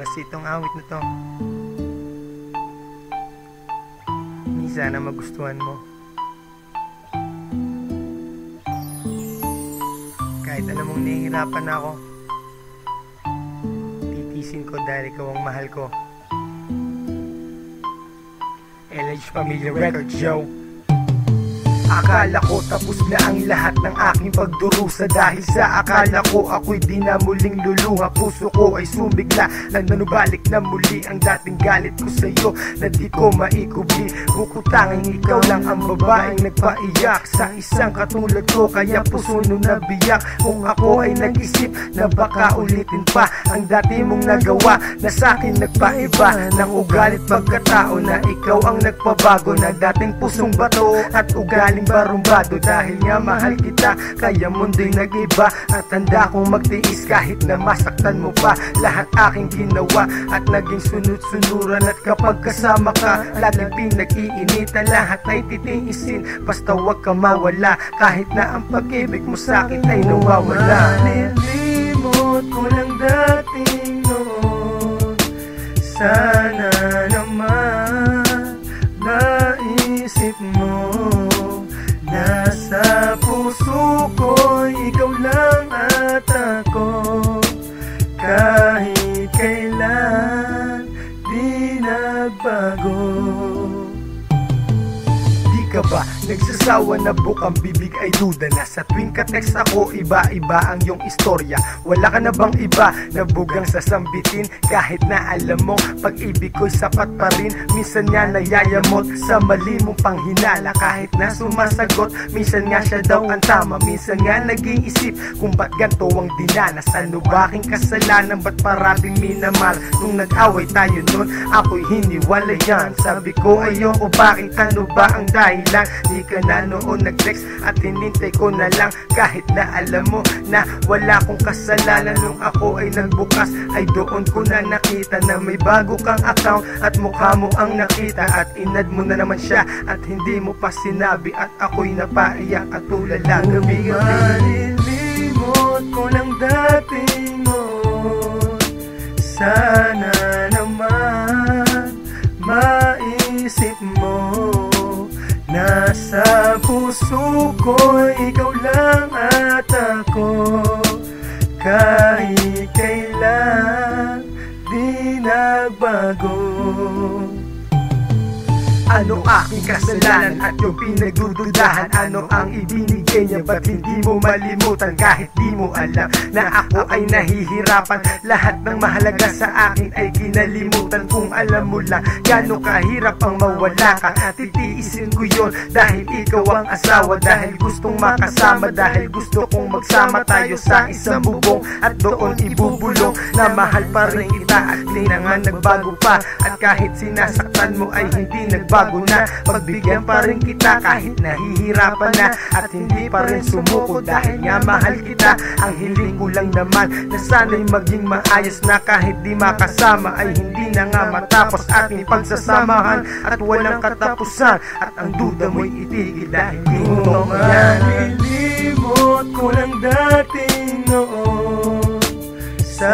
Kasi itong awit na to, hindi sana magustuhan mo. Kahit alam mong nahihirapan ako, titisin ko dahil ikaw ang mahal ko. LH Family Records, yo. Akala ko tapos na ang lahat ng aking pagdurusa, dahil sa akala ko ako'y di na muling luluha. Puso ko ay sumigla, nananubalik na muli ang dating galit ko sa'yo na di ko maikubli. Buko tanging ikaw lang ang babaeng nagpaiyak sa isang katulad ko, kaya puso nun nabiyak. Kung ako ay nag-isip na baka ulitin pa ang dati mong nagawa, na sa'kin nagpaiba ng ugalit pagkatao, na ikaw ang nagpabago na dating pusong bato at ugaling barumbado. Dahil nga mahal kita, kaya mundo'y nag-iba, at handa kong magtiis kahit na masaktan mo pa. Lahat aking ginawa at naging sunod-sunuran, at kapag kasama ka laging pinag-iinitan. Lahat ay titiisin basta wag ka mawala, kahit na ang pag-ibig mo sa'kin ay nawawala. Malilimot ko lang dating noon, sana naman naisip mo. Nasa puso ko, ikaw lang at ako, kahit kailan di nagbago. Di ka ba nagsasawa na bukang bibig ay duda na? Sa tuwing ka-text ako, iba-iba ang iyong istorya. Wala ka na bang iba na bugang sasambitin? Kahit na alam mo, pag-ibig ko'y sapat pa rin. Minsan nga nayayamot sa mali mong panghinala. Kahit na sumasagot, minsan nga siya daw ang tama. Minsan nga nag-iisip kung ba't ganito ang dinanas. Ano ba aking kasalanan, ba't parating minamahal? Nung nag-away tayo nun, ako'y hiniwalayan. Sabi ko ayoko, bakit ano ba ang dahilan? Di ka na noon nag-text at hinintay ko na lang, kahit na alam mo na wala kong kasalanan. Nung ako ay nagbukas, ay doon ko na nakita na may bago kang account at mukha mo ang nakita, at inad mo na naman siya at hindi mo pa sinabi, at ako'y napaiyak at tulala gabi-gabi. Malilimot ko lang dating noon, sana naman maisip mo. Nasa puso ko, ikaw lang at ako, kahit kailan di nagbago. Ano aking kasalanan at yung pinagdududahan? Ano ang ibinigay niya, ba't hindi mo malimutan? Kahit di mo alam na ako ay nahihirapan, lahat ng mahalaga sa akin ay kinalimutan. Kung alam mo lang gaano kahirap ang mawala ka, at titiisin ko yun dahil ikaw ang asawa. Dahil gustong makasama, dahil gusto kong magsama tayo sa isang bubong, at doon ibubulong na mahal pa rin kita, at di na nga nagbago pa. At kahit sinasaktan mo ay hindi nagbago na, pagbigyan pa rin kita kahit nahihirapan na, at hindi pa rin sumuko dahil nga mahal kita. Ang hiling ko lang naman na sana'y maging maayos na, kahit di makasama ay hindi na nga matapos ating pagsasamahan, at walang katapusan, at ang duda mo'y itigil dahil di mo yan. Nalilimot ko lang dating noon, sa